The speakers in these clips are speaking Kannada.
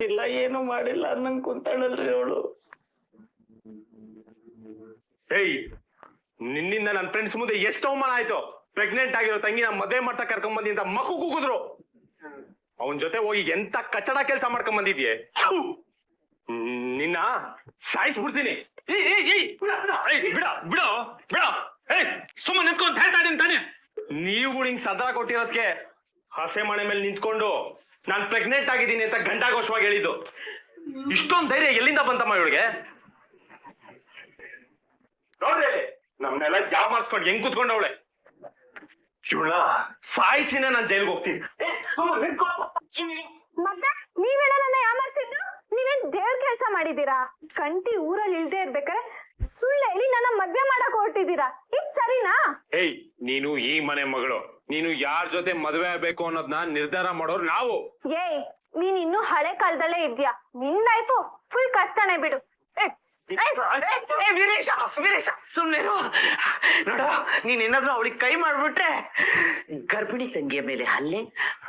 ಇಲ್ಲ ಏನು ಮಾಡಿಲ್ಲ ಅನ್ನಂಗ್ ಕುಂತಾಳಲ್ರಿ ಅವಳು. ಏಯ್, ನಿನ್ನಿಂದ ನನ್ನ ಫ್ರೆಂಡ್ಸ್ ಮುಂದೆ ಎಷ್ಟು ಅವಮಾನ ಆಯ್ತು. ಪ್ರೆಗ್ನೆಂಟ್ ಆಗಿರೋ ತಂಗಿ ನಮ್ಮ ಮದುವೆ ಮಾಡ್ತಾ ಕರ್ಕೊಂಡ್ ಬಂದಿ ಅಂತ ಮಕ್ಕು ಕೂಗಿದ್ರು. ಅವನ್ ಜೊತೆ ಹೋಗಿ ಎಂತ ಕಚ್ಚಡ ಕೆಲಸ ಮಾಡ್ಕೊಂಡ್ ಬಂದಿದ್ಯೆ. ನಿನ್ನ ಸಾಯಿಸ್ಬಿಡ್ತೀನಿ. ಸುಮ್ಮನೆ ನಿಂತ್ಕೊಂಡು ಹೇಳ್ತಾ ಇದೀನಿ ತಾನೆ. ನೀವುಗಳು ಹಿಂಗ್ ಸದಾ ಕೊಟ್ಟಿರೋದಕ್ಕೆ ಹಸೆ ಮನೆ ಮೇಲೆ ನಿಂತ್ಕೊಂಡು ನಾನ್ ಪ್ರೆಗ್ನೆಂಟ್ ಆಗಿದ್ದೀನಿ ಅಂತ ಘಂಟಾಘೋಷವಾಗಿ ಹೇಳಿದ್ದು. ಇಷ್ಟೊಂದು ಧೈರ್ಯ ಎಲ್ಲಿಂದ ಬಂತಮ್ಮ ಇವಳಿಗೆ? ನೋಡ್ರಿ, ನಮ್ನೆಲ್ಲ ಜಾಬ್ ಮಾಡಿಸ್ಕೊಂಡು ಹೆಂಗ್ ಕುತ್ಕೊಂಡವಳೆ. ಇವಳ ಸಾಯಿಸಿನ ನಾನ್ ಜೈಲ್ಗೆ ಹೋಗ್ತೀನಿ. ಮತ್ತೆ ನೀವೆಲ್ಲ ನನ್ನ ಯಾಮಾರಿಸಿದ್ದು? ನೀವೇನ್ ದೇವ್ರ ಕೆಲಸ ಮಾಡಿದೀರಾ? ಕಂಟಿ ಊರಲ್ಲಿ ಇಲ್ದೇ ಇರ್ಬೇಕಾದ್ರೆ ಸುಳ್ಳು ಹೇಳಿ ನನ್ನ ಮದ್ವೆ ಮಾಡಕ್ ಹೊರಟಿದ್ದೀರಾ. ಇದ್ ಸರಿನಾ? ಏಯ್, ನೀನು ಈ ಮನೆ ಮಗಳು. ನೀನು ಯಾರ ಜೊತೆ ಮದುವೆ ಆಗ್ಬೇಕು ಅನ್ನೋದನ್ನ ನಿರ್ಧಾರ ಮಾಡೋರು ನಾವು. ಏಯ್, ನೀನ್ ಇನ್ನು ಹಳೆ ಕಾಲದಲ್ಲೇ ಇದ್ಯಾ. ನಿನ್ ಲೈಫು ಫುಲ್ ಕಷ್ಟನೇ ಬಿಡು. ವೀರೇಶ ವೀರೇಶ ಸುಮ್ನೆ ನೋಡು, ನೀನ್ ಏನಾದ್ರು ಅವಳಿಗೆ ಕೈ ಮಾಡ್ಬಿಟ್ರೆ ಗರ್ಭಿಣಿ ತಂಗಿಯ ಮೇಲೆ ಹಲ್ಲೆ,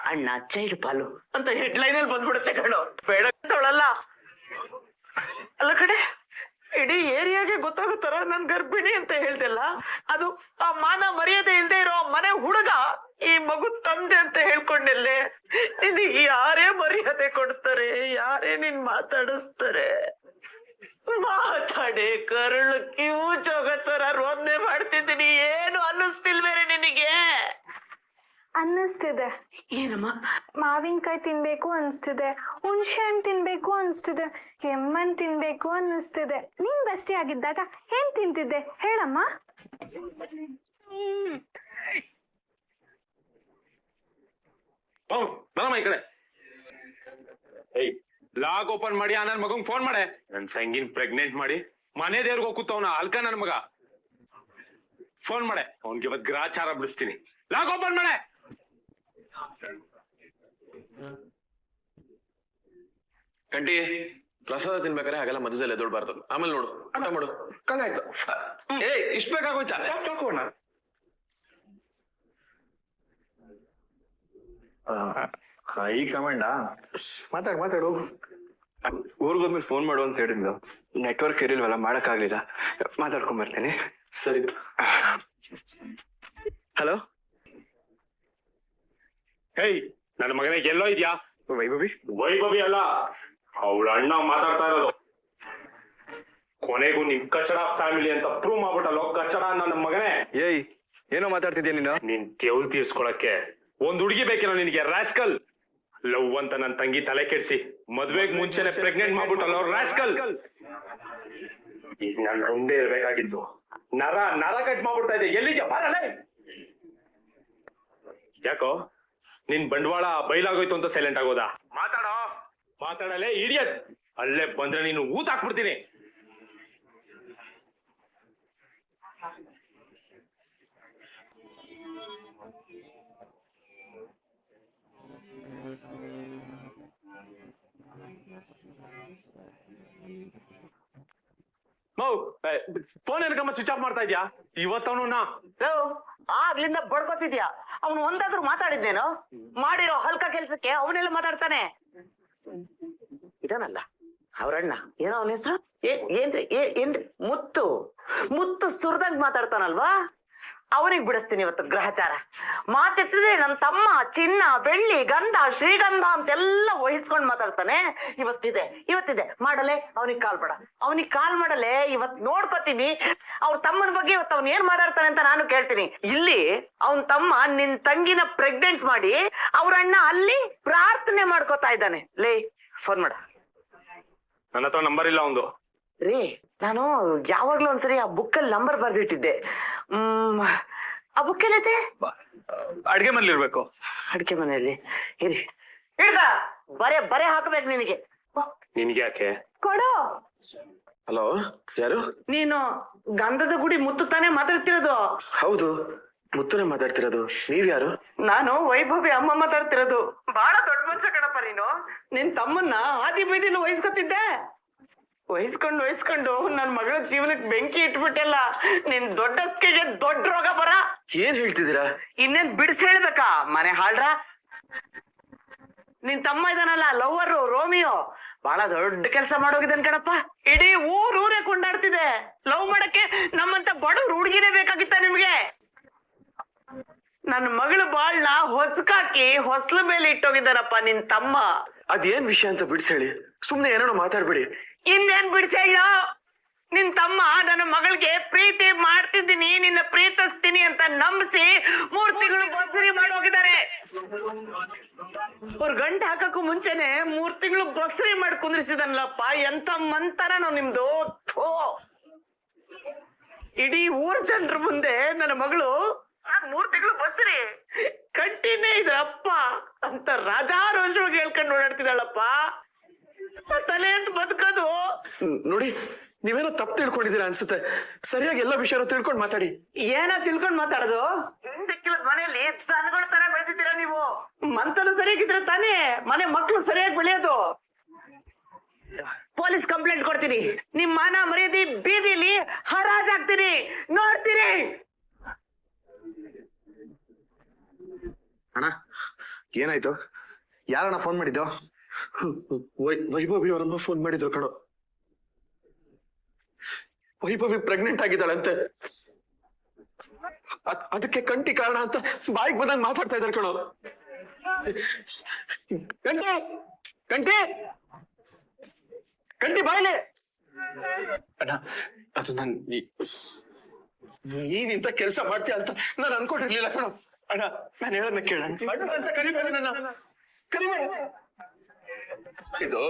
ಅಣ್ಣ ಚೈಲ್ಡ್ ಪಾಲು ಅಂತ ಹೆಡ್ಲೈನ್ ಅಲ್ಲಿ ಬಂದ್ಬಿಡುತ್ತೆ ಕಣೋ. ಬೇಡ ಅವಳಲ್ಲ. ಅಲ್ಲ ಕಡೆ, ಇಡೀ ಏರಿಯಾಗೆ ಗೊತ್ತಾಗುತ್ತಾರ ನನ್ ಗರ್ಭಿಣಿ ಅಂತ ಹೇಳ್ದಲ್ಲ. ಅದು ಆ ಮಾನ ಮರ್ಯಾದೆ ಇಲ್ದೇ ಇರೋ ಮನೆ ಹುಡುಗ ಈ ಮಗು ತಂದೆ ಅಂತ ಹೇಳ್ಕೊಂಡೆಲ್ಲೇ. ನಿನಗೆ ಯಾರೇ ಮರ್ಯಾದೆ ಕೊಡ್ತಾರೆ, ಯಾರೇ ನಿನ್ ಮಾತಾಡಿಸ್ತಾರೆ? ಮಾತಾಡಿ ಕರುಳು ಕಿವು ಚೋಗತ್ತರ ರೋದನೆ ಮಾಡ್ತಿದ್ದೀನಿ. ಏನು ಅನ್ನಿಸ್ತಿಲ್ವೇರೆ ನಿನಗೆ? ಅನ್ನಿಸ್ತಿದೆ. ಏನಮ್ಮ? ಮಾವಿನಕಾಯಿ ತಿನ್ಬೇಕು ಅನ್ಸ್ತಿದೆ, ಹುಣಸೆ ಹಣ್ಣು ತಿನ್ಬೇಕು ಅನ್ಸ್ತಿದೆ, ಎಮ್ಮನ್ ತಿನ್ಬೇಕು ಅನ್ನಿಸ್ತಿದೆ. ನೀನ್ ಬೆಸ್ಟಿ ಆಗಿದ್ದಾಗ ಏನ್ ತಿಂತಿದ್ದೆ ಹೇಳಮ್ಮ? ಬರಮ್ಮ ಈ ಕಡೆ. ಏಯ್, ಲಾಗ್ ಓಪನ್ ಮಾಡಿ ಆ ನನ್ ಮಗಂಗ್ ಫೋನ್ ಮಾಡೆ. ನನ್ ತಂಗಿನ ಪ್ರೆಗ್ನೆಂಟ್ ಮಾಡಿ ಮನೆ ದೇವ್ರಿಗೆ ಹೋಗುತ್ತವನ ಅಲ್ಕ ನನ್ ಮಗ. ಫೋನ್ ಮಾಡೆ, ಅವನ್ಗೆ ಇವತ್ ಗ್ರಾಚಾರ ಬಿಡಿಸ್ತೀನಿ. ಲಾಗ್ ಓಪನ್ ಮಾಡೆ. ಕಂಟಿ, ಪ್ರಸಾದ ತಿನ್ಬೇಕಾರೆ ಹಾಗೆಲ್ಲ ಮಧ್ಯದಲ್ಲಿ ಎದೊಳ್ಬಾರ್ದು. ಆಮೇಲೆ ನೋಡು, ಊಟ ಮಾಡು. ಕಲಾಯ್ತು. ಇಷ್ಟ ಬೇಕಾಗೋಯ್ತಾ? ಹೈ ಕಮಾಂಡಾ? ಮಾತಾಡು. ಊರ್ಗೋದ್ಮೇಲೆ ಫೋನ್ ಮಾಡು ಅಂತ ಹೇಳಿದ್ದು. ನೆಟ್ವರ್ಕ್ ಇರಿಲ್ವಲ್ಲ, ಮಾಡಕ್ ಆಗ್ಲಿಲ್ಲ. ಮಾತಾಡ್ಕೊಂಡ್ ಬರ್ತೇನೆ. ಸರಿ. ಹಲೋ. ಹೇಯ್, ನನ್ನ ಮಗನೇ ಎಲ್ಲೋ ಇದ್ಯಾ? ವೈಭವಿ ವೈಭವಿ ಅಲ್ಲ, ಅವಳ ಅಣ್ಣ ಮಾತಾಡ್ತಾ ಇರೋದು. ಕೊನೆಗೂ ನಿಮ್ ಕಚಡ ಫ್ಯಾಮಿಲಿ ಅಂತ ಪ್ರೂವ್ ಮಾಡ್ಬಿಟ್ಟಲ್ಲೋ ಕಚಡ ನನ್ನ ಮಗನೇ. ಏಯ್, ಏನೋ ಮಾತಾಡ್ತಿದ್ಯಾ ನೀನು? ನಿನ್ ತೆವಲ್ ತೀರ್ಸ್ಕೊಳಕ್ಕೆ ಒಂದ್ ಹುಡುಗಿ ಬೇಕಿರೋ ನಿನಗೆ ರಾಸ್ಕಲ್. ಲವ್ ಅಂತ ನನ್ ತಂಗಿ ತಲೆ ಕೆಡ್ಸಿ ಮದ್ವೆಗ್ ಮುಂಚೆನೆ ಪ್ರೆಗ್ನೆಂಟ್ ಮಾಡ್ಬಿಟ್ಟಲ್ಲ ರಾಸ್ಕಲ್. ಈಗ ನಾನು ರೌಂಡೇ ಇರ್ಬೇಕಾಗಿತ್ತು. ನರ ಕಟ್ ಮಾಡ್ಬಿಡ್ತಾ ಇದೆ. ಎಲ್ಲಿದ್ಯಾ? ಬರಲ್ಲ. ಯಾಕೋ ನಿನ್ ಬಂಡವಾಳ ಬಯಲಾಗೋಯ್ತು ಅಂತ ಸೈಲೆಂಟ್ ಆಗೋದಾ? ಮಾತಾಡಲೇ ಇಡಿಯಟ್. ಅಲ್ಲೇ ಬಂದ್ರೆ ನೀನು ಊತ ಹಾಕ್ಬಿಡ್ತೀನಿ. ಫೋನ್ ಏನಕ್ಕಮ್ಮ ಸ್ವಿಚ್ ಆಫ್ ಮಾಡ್ತಾ ಇದ್ಯಾ? ಇವತ್ತವನು ಆಗ್ಲಿಂದ ಬಡ್ಕೋತಿದ್ಯಾ? ಅವನು ಒಂದಾದ್ರೂ ಮಾತಾಡಿದ್ನೇನು? ಮಾಡಿರೋ ಹಲ್ಕ ಕೆಲ್ಸಕ್ಕೆ ಅವನೆಲ್ಲ ಮಾತಾಡ್ತಾನೆ. ಇದನಲ್ಲ ಅವ್ರಣ್ಣ, ಏನೋ ಅವನ ಹೆಸರು ಏನ್ರಿ? ಮುತ್ತು ಸುರದಂಗ್ ಮಾತಾಡ್ತಾನಲ್ವಾ? ಅವನಿಗೆ ಬಿಡಿಸ್ತೀನಿ ಇವತ್ತು ಗ್ರಹಚಾರ. ಮಾತೆತ್ತಿದ್ರೆ ನನ್ ತಮ್ಮ ಚಿನ್ನ ಬೆಳ್ಳಿ ಗಂಧ ಶ್ರೀಗಂಧ ಅಂತೆಲ್ಲ ವಹಿಸ್ಕೊಂಡ್ ಮಾತಾಡ್ತಾನೆ. ಇವತ್ತಿದೆ ಮಾಡಲೆ. ಅವನಿಗೆ ಕಾಲ್ ಮಾಡಲೆ. ಇವತ್ ನೋಡ್ಕೋತೀನಿ ಅವ್ರ ತಮ್ಮನ ಬಗ್ಗೆ. ಇವತ್ತು ಅವ್ನ ಏನ್ ಮಾತಾಡ್ತಾನೆ ಅಂತ ನಾನು ಕೇಳ್ತೀನಿ. ಇಲ್ಲಿ ಅವನ್ ತಮ್ಮ ನಿನ್ ತಂಗಿನ ಪ್ರೆಗ್ನೆಂಟ್ ಮಾಡಿ ಅವ್ರಣ್ಣ ಅಲ್ಲಿ ಪ್ರಾರ್ಥನೆ ಮಾಡ್ಕೋತಾ ಇದ್ದಾನೆ. ಲೇ, ಫೋನ್ ಮಾಡ. ನನ್ನ ಹತ್ರ ನಂಬರ್ ಇಲ್ಲ ಅವಂದು. ರೀ, ನಾನು ಯಾವಾಗ್ಲೂ ಒಂದ್ಸರಿ ಆ ಬುಕ್ಕಲ್ಲಿ ನಂಬರ್ ಬರ್ದಿಟ್ಟಿದ್ದೆ. ಆ ಬುಕ್ ಏನೈತೆ? ಅಡ್ಗೆ ಮನೇಲಿ ಇರ್ಬೇಕು. ಅಡ್ಗೆ ಮನೆಯಲ್ಲಿ ಇರಿ. ಬರೆ ಹಾಕ್ಬೇಕು ನಿನಗೆ. ನಿನ್ಗೆ ಯಾಕೆ? ಕೊಡು. ಹಲೋ, ಯಾರು? ನೀನು ಗಂಧದ ಗುಡಿ ಮುತ್ತು ತಾನೇ ಮಾತಾಡ್ತಿರೋದು? ಹೌದು, ಮುತ್ತುನೇ ಮಾತಾಡ್ತಿರೋದು. ನೀವ್ ಯಾರು? ನಾನು ವೈಭವಿ ಅಮ್ಮ ಮಾತಾಡ್ತಿರೋದು. ಬಹಳ ದೊಡ್ಡ ಮನುಷ್ಯ ಕಣಪ್ಪ ನೀನು. ನಿನ್ ತಮ್ಮನ್ನ ಆದಿ ಬೀದಿಲು ವಹಿಸ್ಕೊಂಡು ನನ್ ಮಗಳ ಜೀವನಕ್ಕೆ ಬೆಂಕಿ ಇಟ್ಬಿಟ್ಟೆಲ್ಲ. ನಿನ್ ದೊಡ್ಡಸ್ಕಿಗೆ ದೊಡ್ಡ ರೋಗ ಬರ. ಏನ್ ಹೇಳ್ತಿದ್ದೀರಾ? ಇನ್ನೇನ್ ಬಿಡಿಸಿ ಹೇಳ್ಬೇಕಾ? ಮನೆ ಹಾಳ್ರ ನಿನ್ ತಮ್ಮ ಇದಾನಲ್ಲ ಲವ್ವರು ರೋಮಿಯೋ ಬಹಳ ದೊಡ್ಡ ಕೆಲಸ ಮಾಡೋಗಿದ್ದಾನೆ ಕಣಪ್ಪ. ಇಡೀ ಊರೇ ಕೊಂಡಾಡ್ತಿದೆ. ಲವ್ ಮಾಡಕ್ಕೆ ನಮ್ಮಂತ ಬಡವ್ರು ಹುಡುಗಿನೇ ಬೇಕಾಗಿತ್ತ ನಿಮ್ಗೆ? ನನ್ನ ಮಗಳು ಬಾಳ್ನ ಹೊಸ್ಕಾಕಿ ಹೊಸ್ಲ ಮೇಲೆ ಇಟ್ಟೋಗಿದ್ದಾನಪ್ಪ ನಿನ್ ತಮ್ಮ. ಅದೇನ್ ವಿಷಯ ಅಂತ ಬಿಡ್ಸೇಳಿ, ಸುಮ್ನೆ ಏನೋ ಮಾತಾಡ್ಬೇಡಿ. ಇನ್ನೇನ್ ಬಿಡ್ಸೇಳ? ನಿನ್ ತಮ್ಮ ನನ್ನ ಮಗಳಿಗೆ ಪ್ರೀತಿ ಮಾಡ್ತಿದ್ದೀನಿ, ನಿನ್ನ ಪ್ರೀತಿಸ್ತೀನಿ ಅಂತ ನಂಬಿಸಿ 3 ತಿಂಗಳು ಬಸರಿ ಮಾಡೋಗಿದ್ದಾರೆ. ಅವ್ರ ಗಂಟೆ ಹಾಕಕ್ಕೂ ಮುಂಚೆನೆ 3 ತಿಂಗಳು ಬಸರಿ ಮಾಡಿ ಕುಂದ್ರಿಸಿದನ್ಲಪ್ಪ. ಎಂತ ಮಂತರ ನಾವ್ ನಿಮ್ದು. ಥೋ. ಇಡೀ ಊರ್ ಜನರ ಮುಂದೆ ನನ್ನ ಮಗಳು 3 ತಿಂಗಳು ಬಸರಿ ಕಂಟಿನ್ಯೂ ಇದ್ರಪ್ಪ ಅಂತ ರಾಜಾರೋಷವಾಗಿ ಹೇಳ್ಕೊಂಡು ಓಡಾಡ್ತಿದ್ದಾಳಪ್ಪ. ತಲೆ ಅಂತ ಬದುಕೋದು. ನೋಡಿ, ನೀವೇನೋ ತಪ್ಪು ತಿಳ್ಕೊಂಡಿದ್ದೀರಾ ಅನ್ಸುತ್ತೆ. ಸರಿಯಾಗಿ ಎಲ್ಲ ವಿಷಯನೂ ತಿಳ್ಕೊಂಡು ಮಾತಾಡಿ. ಏನೋ ತಿಳ್ಕೊಂಡ್ ಮಾತಾಡೋದು? ಹಿಂದಕ್ಕಿಲ್ಲದ ಮನೆಯಲ್ಲಿ ದನಗಳ ತರ ಬೆಳೆದಿದ್ದೀರಾ ನೀವು. ಮಂತನು ಸರಿಯಾಗಿದ್ರೆ ತಾನೇ ಮನೆ ಮಕ್ಳು ಸರಿಯಾಗಿ ಬೆಳೆಯೋದು. ಪೊಲೀಸ್ ಕಂಪ್ಲೇಂಟ್ ಕೊಡ್ತೀನಿ. ನಿಮ್ ಮಾನ ಮರ್ಯಾದೆ ಬೀದಿಲಿ ಹರಾಜಾಗ್ತೀನಿ, ನೋಡ್ತೀರಿ. ಅಣ್ಣ ಏನಾಯ್ತು? ಯಾರಣ್ಣ ಫೋನ್ ಮಾಡಿದ್ದು? ವೈಭವಿ ಅವರಮ್ಮ ಫೋನ್ ಮಾಡಿದ್ರು ಕಣೋ. ವೈಭವಿ ಪ್ರೆಗ್ನೆಂಟ್ ಆಗಿದ್ದಾಳಂತೆ. ಅದಕ್ಕೆ ಕಂಟಿ ಕಾರಣ ಅಂತ ಬಾಯಿಗೆ ಬಂದಂಗ್ ಮಾತಾಡ್ತಾ ಇದ್ದಾರೆ ಕಣೋ. ಕಂಟಿ ಕಂಟಿ ಕಂಟಿ ಬಾಯ್ಲೆ. ಅಣ್ಣ, ಅದು ನೀನಿಂತ ಕೆಲಸ ಮಾಡ್ತೀಯ ಅಂತ ನಾನು ಅನ್ಕೊಂಡಿರ್ಲಿಲ್ಲ ಕಣೋ. ಅಣ್ಣ, ನಾನು ಹೇಳೋದನ್ನ ಕೇಳ ಅಂತ ಕರಿಬೇಡ, ನನ್ನ ಕರಿಬೇಡ. ಇದು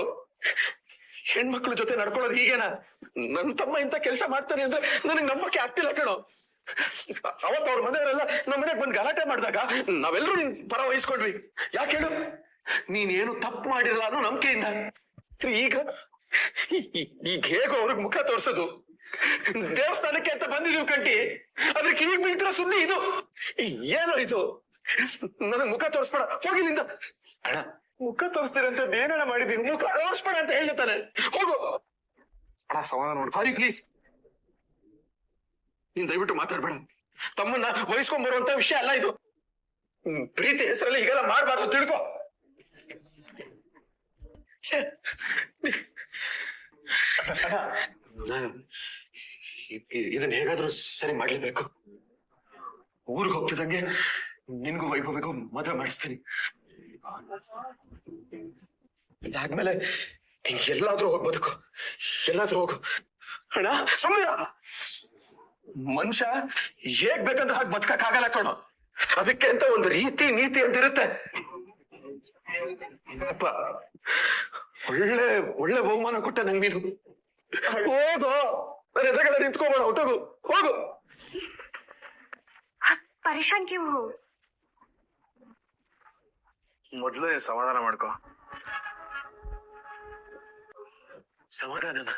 ಹೆಣ್ಮಕ್ಳ ಜೊತೆ ನಡ್ಕೊಳ್ಳೋದು ಹೀಗೇನಾ? ನನ್ನ ತಮ್ಮ ಇಂತ ಕೆಲಸ ಮಾಡ್ತಾನೆ ಅಂದ್ರೆ ನನಗೆ ನಂಬಕ್ಕೆ ಆಗ್ತಿಲ್ಲ ಕಣೋ. ಅವತ್ತು ಅವ್ರ ಮನೆಯವರೆಲ್ಲ ನಮ್ಮ ಮನೆಗೆ ಬಂದು ಗಲಾಟೆ ಮಾಡಿದಾಗ ನಾವೆಲ್ಲರೂ ನಿನ್ ಪರ ವಹಿಸ್ಕೊಂಡ್ವಿ. ಯಾಕೆ ಹೇಳು? ನೀನೇನು ತಪ್ಪು ಮಾಡಿರಲ್ಲ ಅನ್ನೋ ನಂಬಿಕೆಯಿಂದ. ಈಗ ಈಗ ಹೇಗೋ ಅವ್ರಿಗೆ ಮುಖ ತೋರ್ಸೋದು? ದೇವಸ್ಥಾನಕ್ಕೆ ಅಂತ ಬಂದಿದೀವಿ ಕಂಟಿ, ಅದಕ್ಕೆ ಈಗ ಬೀಳ್ತಿರೋ ಸುದ್ದಿ ಇದು. ಏನೋ ಇದು? ನನಗ್ ಮುಖ ತೋರಿಸ್ಬೇಡ, ಹೋಗಿನಿಂದ. ಅಣ್ಣ, ಮುಖ ತೋರಿಸ್ತೀರ ಅಂತ ಏನಣ್ಣ ಮಾಡಿದೀನಿ? ಮುಖ ತೋರಿಸ್ಬೇಡ ಅಂತ ಹೇಳ್ತಾನೆ, ಹೋಗು. ಅಣ್ಣ ಸಮಾಧಾನ ಮಾಡ್ಕೊ. ಸಾರಿ ಪ್ಲೀಸ್, ನೀನ್ ದಯವಿಟ್ಟು ಮಾತಾಡ್ಬೇಡ. ತಮ್ಮನ್ನ ವಹಿಸ್ಕೊಂಡ್ ಬರುವಂತ ವಿಷಯ ಅಲ್ಲ ಇದು. ಪ್ರೀತಿ ಹೆಸರಲ್ಲಿ ಹೀಗೆಲ್ಲ ಮಾಡ್ಬಾರ್ದು, ತಿಳ್ಕೊ. ಇದನ್ನ ಹೇಗಾದ್ರೂ ಸರಿ ಮಾಡ್ಲೇಬೇಕು. ಊರಿಗೆ ಹೋಗ್ತಿದಂಗೆ ನಿನ್ಗೂ ವೈಭವಿಗೂ ಮದುವೆ ಮಾಡಿಸ್ತೀನಿ. ಇದಾದ್ಮೇಲೆ ಎಲ್ಲಾದ್ರೂ ಹೋಗ್ಬೋದಕ್ಕೂ, ಎಲ್ಲಾದ್ರೂ ಹೋಗು. ಅಣ್ಣ ಸುಮ್ಮನೆ, ಮನುಷ್ಯ ಹೇಗ್ ಬೇಕಂತ ಹಾಗೆ ಬದುಕಕ್ ಆಗಲ್ಲ ಕಣೋ. ಅದಕ್ಕೆ ಅಂತ ಒಂದು ರೀತಿ ನೀತಿ ಅಂತ ಇರುತ್ತೆ. ಅಪ್ಪ, ಒಳ್ಳೆ ಒಳ್ಳೆ ಬಹುಮಾನ ಕೊಟ್ಟ ನಂಗೆ ನೀನು. ಹೋಗೋ, ನನ್ನ ಎದುರುಗಡೆ ನಿಂತ್ಕೋಬೇಡ, ಹೊಟ್ಟೋಗು, ಹೋಗು. परेशान क्यों हो? ಮೊದ್ಲು ಸಮಾಧಾನ ಮಾಡ್ಕೊ. ಸಮಾಧಾನನ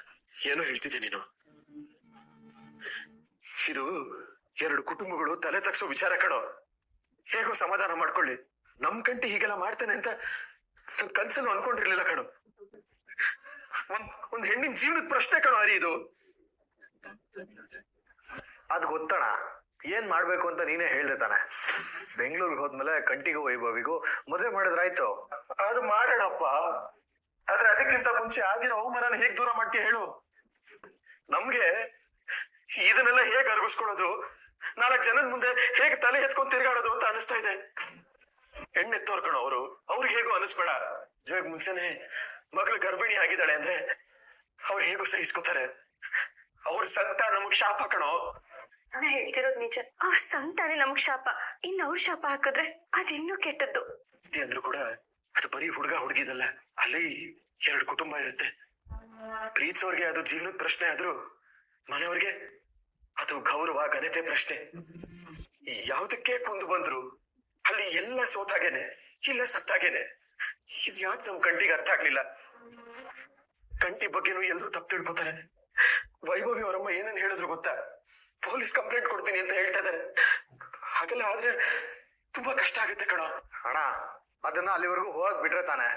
ಏನೋ ಹೇಳ್ತಿದ್ದೆ ನೀನು. ಇದು 2 ಕುಟುಂಬಗಳು ತಲೆ ತಗ್ಸೋ ವಿಚಾರ ಕಣೋ. ಹೇಗೋ ಸಮಾಧಾನ ಮಾಡ್ಕೊಳ್ಳಿ. ನಮ್ ಕಂಟಿ ಹೀಗೆಲ್ಲ ಮಾಡ್ತಾನೆ ಅಂತ ನನ್ ಕನ್ಸಲ್ಲೂ ಅನ್ಕೊಂಡಿರ್ಲಿಲ್ಲ ಕಣೋ. ಒಂದ್ ಹೆಣ್ಣಿನ ಜೀವನದ ಪ್ರಶ್ನೆ ಕಣೋ ಹರಿ ಇದು. ಅದ್ ಗೊತ್ತಣ, ಏನ್ ಮಾಡ್ಬೇಕು ಅಂತ ನೀನೇ ಹೇಳ್ದೆ ತಾನೆ. ಬೆಂಗಳೂರಿಗೆ ಹೋದ್ಮೇಲೆ ಕಂಟಿಗೂ ವೈಭವಿಗೂ ಮದುವೆ ಮಾಡಿದ್ರಾಯ್ತು. ಅದು ಮಾಡೋಣಪ್ಪ, ಆದ್ರೆ ಅದಕ್ಕಿಂತ ಮುಂಚೆ ಆಗಿರೋ ಅವಮಾನ ಹೇಗ್ ದೂರ ಮಾಡ್ತೀಯ ಹೇಳು. ನಮ್ಗೆ ಇದನ್ನೆಲ್ಲ ಹೇಗ್ ಅರ್ಗಿಸ್ಕೊಳ್ಳೋದು, 4 ಜನದ ಮುಂದೆ ಹೇಗ್ ತಲೆ ಎತ್ಕೊಂಡ್ ತಿರ್ಗಾಡೋದು ಅಂತ ಅನಿಸ್ತಾ ಇದೆ. ಹೆಣ್ಣೆತ್ತೋರ್ ಕಣೋ ಅವರು, ಅವ್ರಿಗೆ ಹೇಗೋ ಅನಿಸ್ಬೇಡ. ಜೋಗ್ ಮುಂಚೆನೆ ಮಗಳು ಗರ್ಭಿಣಿ ಆಗಿದ್ದಾಳೆ ಅಂದ್ರೆ ಅವ್ರು ಹೇಗೋ ಸಹಿಸ್ಕೋತಾರೆ. ಅವ್ರ ಸಂತಾನ ನಮಗ್ ಶಾಪ ಕಣೋ. ನಾನು ಹೇಳ್ತಿರೋದು ನಿಜ. ಅವ್ರ ಸಂತಾನೆ ನಮ್ಗ್ ಶಾಪ. ಇನ್ನು ಅವ್ರ ಶಾಪ ಹಾಕಿದ್ರೆ ಅದಿನ್ನೂ ಕೆಟ್ಟದ್ದು. ಅಂದ್ರೂ ಕೂಡ ಅದು ಬರೀ ಹುಡುಗ ಹುಡುಗಿದಲ್ಲ, ಅಲ್ಲಿ 2 ಕುಟುಂಬ ಇರುತ್ತೆ. ಪ್ರೀತಿಸೋರ್ಗೆ ಅದು ಜೀವನದ ಪ್ರಶ್ನೆ ಆದ್ರೂ ಮನೆಯವ್ರಿಗೆ ಅದು ಗೌರವ ಘನತೆ ಪ್ರಶ್ನೆ. ಯಾವ್ದಕ್ಕೆ ಕುಂದು ಬಂದ್ರು ಅಲ್ಲಿ ಎಲ್ಲ ಸೋತಾಗೇನೆ, ಇಲ್ಲ ಸತ್ತಾಗೇನೆ. ಇದು ಯಾಕೆ ನಮ್ ಕಂಟಿಗೆ ಅರ್ಥ ಆಗ್ಲಿಲ್ಲ? ಕಂಟಿ ಬಗ್ಗೆನೂ ಎಲ್ಲರೂ ತಪ್ಪು ತಿಳ್ಕೊತಾರೆ. ವೈಭವಿ ಅವರಮ್ಮ ಏನನ್ ಹೇಳಿದ್ರು ಗೊತ್ತಾ? ಪೊಲೀಸ್ ಕಂಪ್ಲೇಂಟ್ ಕೊಡ್ತೀನಿ ಅಂತ ಹೇಳ್ತಾ ಇದಾರೆ. ಹಾಗೆಲ್ಲ ಆದ್ರೆ ತುಂಬಾ ಕಷ್ಟ ಆಗುತ್ತೆ ಕಣ. ಅಣ್ಣ, ಅದನ್ನ ಅಲ್ಲಿವರೆಗೂ ಹೋಗಕ್ ಬಿಟ್ರೆ ತಾನೆ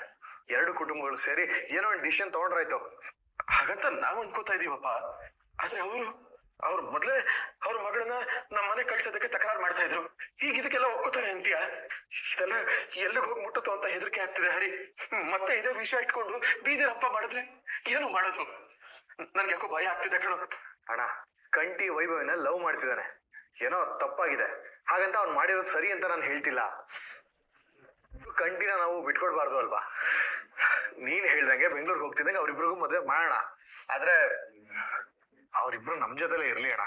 2 ಕುಟುಂಬಗಳು ಸೇರಿ ಏನೋ ಒಂದು ಡಿಸಿಷನ್ ತಗೊಂಡ್ರಾಯ್ತು. ಹಾಗಂತ ನಾವ್ ಅನ್ಕೋತಾ ಇದೀವಪ್ಪ. ಆದ್ರೆ ಅವರು ಅವ್ರ ಮೊದ್ಲೇ ಅವ್ರ ಮಗಳನ್ನ ನಮ್ಮ ಮನೆ ಕಳ್ಸೋದಕ್ಕೆ ತಕರಾರು ಮಾಡ್ತಾ ಇದ್ರು. ಈಗ ಇದಕ್ಕೆಲ್ಲ ಒಪ್ಕೋತಾರೆ ಅಂತೀಯ? ಇದೆಲ್ಲ ಎಲ್ಲಿಗೆ ಹೋಗಿ ಮುಟ್ಟುತ್ತೋ ಅಂತ ಹೆದರಿಕೆ ಆಗ್ತಿದೆ ಹರಿ. ಮತ್ತೆ ಇದೇ ವಿಷಯ ಇಟ್ಕೊಂಡು ಬೀದಿರಪ್ಪ ಮಾಡಿದ್ರೆ ಏನು ಮಾಡೋದು? ನನ್ಗೆ ಯಾಕೋ ಭಯ ಆಗ್ತಿದೆ ಕಣೋ. ಅಣ್ಣ, ಕಂಟಿ ವೈಭವಿನ ಲವ್ ಮಾಡ್ತಿದ್ದಾನೆ, ಏನೋ ತಪ್ಪಾಗಿದೆ. ಹಾಗಂತ ಅವ್ನು ಮಾಡಿರೋದು ಸರಿ ಅಂತ ನಾನು ಹೇಳ್ತಿಲ್ಲ. ಕಂಟಿನ ನಾವು ಬಿಟ್ಕೊಡ್ಬಾರ್ದು ಅಲ್ವಾ? ನೀನ್ ಹೇಳ್ದಂಗೆ ಬೆಂಗಳೂರಿಗೆ ಹೋಗ್ತಿದ್ದಂಗೆ ಅವ್ರಿಬ್ರಿಗೂ ಮದ್ವೆ ಮಾಡೋಣ. ಆದ್ರೆ ಅವ್ರಿಬ್ರು ನಮ್ ಜೊತೆಲೇ ಇರ್ಲಿ ಅಣ್ಣ.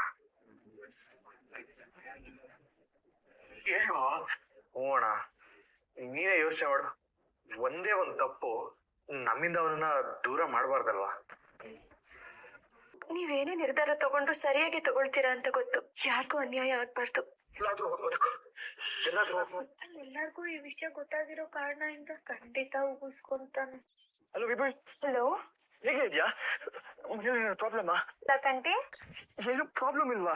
ಹೇಗೋ? ಹ್ಞೂ ಅಣ್ಣ, ನೀನೇ ಯೋಚನೆ ಮಾಡು. ಒಂದೇ ಒಂದ್ ತಪ್ಪು ನಮ್ಮಿಂದ ಅವನನ್ನ ದೂರ ಮಾಡ್ಬಾರ್ದಲ್ವಾ? ನೀವೇನೇ ನಿರ್ಧಾರ ತಗೊಂಡ್ರು ಸರಿಯಾಗಿ ತಗೊಳ್ತೀರಾ ಅಂತ ಗೊತ್ತು. ಯಾರಿಗೂ ಅನ್ಯಾಯ ಆಗ್ಬಾರ್ದು. ಎಲ್ಲಾದ್ರೂ ಹೋಗ್ಬೋದಕ್ಕೂ ಎಲ್ಲಾದ್ರೂ ಹೋಗ್ಬೋದು. ಎಲ್ಲರಿಗೂ ಈ ವಿಷಯ ಗೊತ್ತಾಗಿರೋ ಕಾರಣದಿಂದ ಖಂಡಿತ ಉಗಿಸ್ಕೊಂತಾನೆ. ಹಲೋ ವಿಭಯ್, ಹಲೋ, ಹೇಗೆ ಇದ್ಯಾ? ಪ್ರಾಬ್ಲಮ್ಮಾ? ಕಂಟಿ, ಏನು ಪ್ರಾಬ್ಲಮ್ ಇಲ್ವಾ?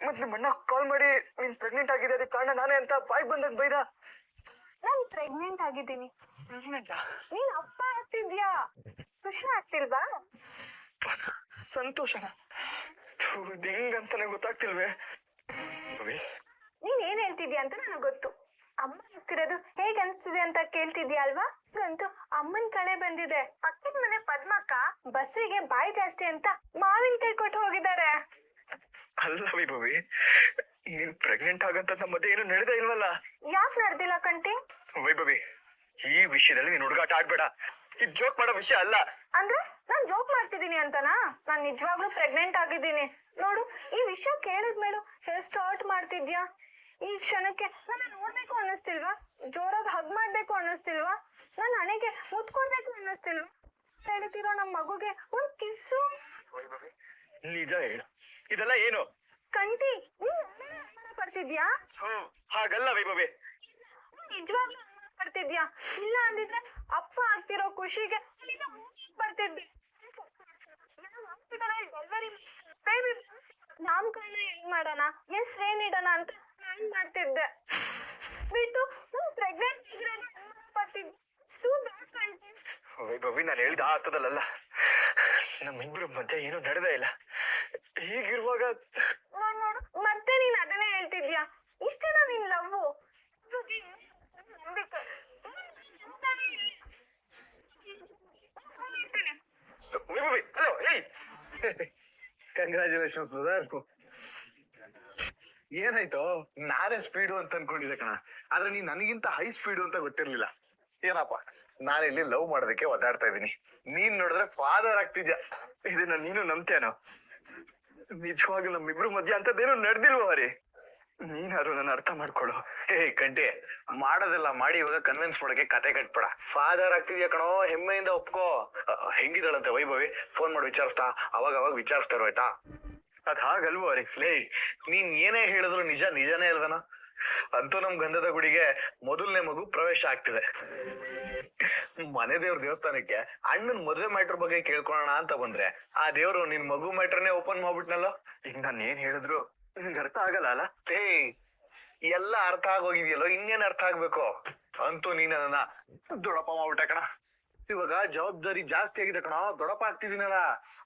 ಮತ್ತೆ ನಿಮ್ಮ ಅಣ್ಣ ಕಾಲ್ ಮಾಡಿ ನೀನ್ ಪ್ರೆಗ್ನೆಂಟ್ ಆಗಿದೆ, ಅದಕ್ಕೆ ಕಾರಣ ನಾನೇ ಅಂತ ಬಾಯ್ ಬಂದದ್ ಬೈದ. ನಾನು ಪ್ರೆಗ್ನೆಂಟ್ ಆಗಿದ್ದೀನಿ. ನೀನ್ ಅಪ್ಪ ಆಗ್ತಿದ್ಯಾ? ಖುಷಿ ಆಗ್ತಿಲ್ವಾ? ಸಂತೋಷನ ಹೆಂಗಂತಾನೆ ಗೊತ್ತಾಗ್ತಿಲ್ವೇ? ನೀನ್ ಏನ್ ಹೇಳ್ತಿದ್ಯಾ ಅಂತ ನನಗೆ ಗೊತ್ತು. ಅಮ್ಮ ಆಗ್ತಿರೋದು ಹೇಗ್ ಅನ್ಸ್ತಿದೆ ಅಂತ ಕೇಳ್ತಿದ್ಯಾ ಅಲ್ವಾ? ಅಂತೂ ಅಮ್ಮನ್ ಕಳೆ ಬಂದಿದೆ. ಪಕ್ಕದ ಮನೆ ಪದ್ಮಕ್ಕ ಬಸ್ಸಿಗೆ ಬಾಯಿ ಜಾಸ್ತಿ ಅಂತ ಮಾವಿನಕಾಯಿ ಕೊಟ್ಟು ಹೋಗಿದ್ದಾರೆ. ಅಲ್ಲ ವೈಭವಿ, ನೀನ್ ಪ್ರೆಗ್ನೆಂಟ್ ಆಗಂತ ನಮ್ಮ ಮಧ್ಯೆ ಏನು ನಡೆದೇ ಇಲ್ವಲ್ಲ? ಯಾಕೆ ನಡ್ದಿಲ್ಲ ಕಂಟಿ? ವೈಭವಿ, ಈ ವಿಷಯದಲ್ಲಿ ನೀನ್ ಹುಡುಗಾಟ ಆಡ್ಬೇಡ. ಇದು ಜೋಕ್ ಮಾಡೋ ವಿಷಯ ಅಲ್ಲ. ಅಂದ್ರೆ ನಾನ್ ಜೋಕ್ ಮಾಡ್ತಿದೀನಿ ಅಂತನಾ? ನಾನ್ ನಿಜವಾಗ್ಲೂ ಪ್ರೆಗ್ನೆಂಟ್ ಆಗಿದ್ದೀನಿ. ನೋಡು, ಈ ವಿಷಯ ಕೇಳಿದ್ಮೇಲೆ ಹೇರ್ ಸ್ಟಾರ್ಟ್ ಮಾಡ್ತಿದ್ಯಾ? ಈ ಕ್ಷಣಕ್ಕೆ ನನ್ನ ನೋಡ್ಬೇಕು ಅನ್ನಿಸ್ತಿಲ್ವಾ? ಜೋರಾಗಿ ಹಗ್ ಮಾಡ್ಬೇಕು ಅನ್ನಿಸ್ತಿಲ್ವಾ? ನನ್ನ ಹಣೆಗೆ ಮುತ್ಕೊಡ್ಬೇಕು ಅನ್ನಿಸ್ತಿಲ್ವಾ? ಹೇಳ್ತಿರೋ ನಮ್ ಮಗುಗೆ ಒಂದ್ ಕಿಸ್ಸು. ನಿಜ ಹೇಳು, ಇದೆಲ್ಲ ಏನು? ಕಂಟಿ, ನೀನ್ ಅನುಮಾನ ಪಡ್ತಿದ್ಯಾ? ಹಾಗಲ್ಲ ವೈಭವಿ, ನಿಜವಾಗ್ಲೂ ಅನುಮಾನ ಪಡ್ತಿದ್ಯಾ? ಇಲ್ಲ ಅಂದಿದ್ರೆ ಅಪ್ಪ ಆಗ್ತಿರೋ ಖುಷಿಗೆ ಬರ್ತಿದ್ದೆ. ನಾಮಕರಣ ಹೆಂಗ್ ಮಾಡೋಣ, ಎಷ್ಟ್ ಏನ್ ಇಡೋಣ ಅಂತ ಪ್ಲಾನ್ ಮಾಡ್ತಿದ್ದೆ. ಬಿಟ್ಟು ಪ್ರೆಗ್ನೆಂಟ್ ವೈಭವಿ, ನಾನು ಹೇಳಿದ ಆ ಅರ್ಥದಲ್ಲ. ನಮ್ಮಿಬ್ರು ಮಧ್ಯೆ ಏನೂ ನಡೆದೇ ಇಲ್ಲ. ಹೀಗಿರುವಾಗ ನೋಡು, ಮತ್ತೆ ನೀನ್ ಅದನ್ನೇ ಹೇಳ್ತಿದ್ಯಾ? ಇಷ್ಟೇನಾ ನಿನ್ love? Vaibhavi, hello, hey. Congratulation brother. ಏನಾಯ್ತು? ನಾನೇ ಸ್ಪೀಡು ಅಂತ ಅನ್ಕೊಂಡಿದ್ದೆ ಕಣ, ಆದ್ರೆ ನೀನ್ ನನಗಿಂತ ಹೈ ಸ್ಪೀಡು ಅಂತ ಗೊತ್ತಿರ್ಲಿಲ್ಲ. ಏನಪ್ಪ, ನಾನಿಲ್ಲಿ ಲವ್ ಮಾಡೋದಕ್ಕೆ ಒದ್ದಾಡ್ತಾ ಇದ್ದೀನಿ, ನೀನ್ ನೋಡಿದ್ರೆ ಫಾದರ್ ಆಗ್ತಿದ್ಯಾ. ಇದನ್ನ ನೀನು ನಂಬ್ತೇನೋ? ನಿಜವಾಗ್ಲೂ ನಮ್ಮಿಬ್ರು ಮಧ್ಯ ಅಂತದೇನು ನಡೆದಿಲ್ವ ಹರಿ? ನೀನಾರು ನನ್ನ ಅರ್ಥ ಮಾಡ್ಕೊಳ್ಳೋ. ಹೇ ಕಂಟಿ, ಮಾಡೋದೆಲ್ಲ ಮಾಡಿ ಇವಾಗ ಕನ್ವಿನ್ಸ್ ಮಾಡಕ್ಕೆ ಕತೆ ಕಟ್ಬೇಡ. ಫಾದರ್ ಆಗ್ತಿದ್ಯಾ ಕಣೋ, ಹೆಮ್ಮೆಯಿಂದ ಒಪ್ಕೋ. ಹೆಂಗಿದಾಳಂತೆ ವೈಭವಿ? ಫೋನ್ ಮಾಡಿ ವಿಚಾರಿಸ್ತಾ, ಅವಾಗ ವಿಚಾರಿಸ್ತಾ ಇರೋ ಆಯ್ತಾ? ಅದ್ ಹಾಗಲ್ವೋ ಹರಿ? ಲೇ, ನೀನ್ ಏನೇ ಹೇಳಿದ್ರು ನಿಜನೇ ಅಲ್ವೇನೋ? ಅಂತೂ ನಮ್ ಗಂಧದ ಗುಡಿಗೆ ಮೊದಲನೇ ಮಗು ಪ್ರವೇಶ ಆಗ್ತಿದೆ. ಮನೆ ದೇವ್ರ ದೇವಸ್ಥಾನಕ್ಕೆ ಅಣ್ಣನ್ ಮದ್ವೆ ಮ್ಯಾಟ್ರ್ ಬಗ್ಗೆ ಕೇಳ್ಕೊಳ್ಳೋಣ ಅಂತ ಬಂದ್ರೆ ಆ ದೇವ್ರು ನಿನ್ ಮಗು ಮ್ಯಾಟ್ರನ್ನೇ ಓಪನ್ ಮಾಡ್ಬಿಟ್ನಲ್ಲ. ಈಗ ನಾನು ಏನ್ ಹೇಳಿದ್ರು ನಿನ್ಗೆ ಅರ್ಥ ಆಗಲ್ಲ ಅಲ್ಲ? ಏ, ಎಲ್ಲ ಅರ್ಥ ಆಗೋಗಿದ್ಯಲ್ಲೋ, ಇನ್ನೇನ್ ಅರ್ಥ ಆಗ್ಬೇಕು? ಅಂತೂ ನೀನ್ ನನ್ನ ದೊಡ್ಡಪ್ಪ ಮಾಡ್ಬಿಟ್ಟೆ ಕಣ. ಇವಾಗ ಜವಾಬ್ದಾರಿ ಜಾಸ್ತಿ ಆಗಿದೆ ಕಣ, ದೊಡ್ಡಪ್ಪ ಆಗ್ತಿದ್ದೀನಲ್ಲ.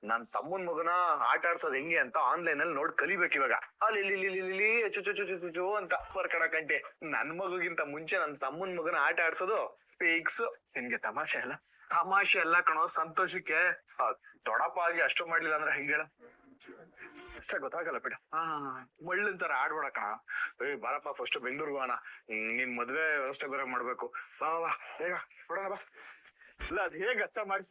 ನಾನ್ ತಮ್ಮನ್ ಮಗನ ಆಟ ಆಡ್ಸೋದ್ ಹೆಂಗೆ ಅಂತ ಆನ್ಲೈನ್ ಅಲ್ಲಿ ನೋಡಿ ಕಲಿಬೇಕು ಇವಾಗ. ಅಲ್ಲಿ ಚುಚು ಅಂತ ಕಣ ಕಂಟಿ. ನನ್ ಮಗುಗಿಂತ ಮುಂಚೆ ನನ್ ತಮ್ಮನ್ ಮಗನ ಆಟ ಆಡ್ಸೋದು ಫಿಕ್ಸ್. ನಿನ್ಗೆ ತಮಾಷೆ ಅಲ್ಲ? ತಮಾಷೆ ಎಲ್ಲ ಕಣೋ, ಸಂತೋಷಕ್ಕೆ. ದೊಡ್ಡಪ್ಪ ಆಗಿ ಅಷ್ಟು ಮಾಡ್ಲಿಲ್ಲ ಅಂದ್ರೆ ಹೆಂಗೇಳ? ಅಷ್ಟ ಗೊತ್ತಾಗಲ್ಲ ಬಿಡ. ಮಳ್ಳನ್ ತರ ಆಡ್ಬೇಡ ಕಣ. ಬಾರಪ್ಪ, ಫಸ್ಟ್ ಬೆಂಗಳೂರಿಗೆ ಹೋಗೋಣ. ನಿನ್ ಮದ್ವೆ ವ್ಯವಸ್ಥೆ ಬೇರೆ ಮಾಡ್ಬೇಕು. ಬಾ ಬೇಗ ಹೊಡೋಣ ಬಾ. ಇಲ್ಲ, ಅದ್ ಹೇಗೆ ಅರ್ಥ ಮಾಡಿಸ್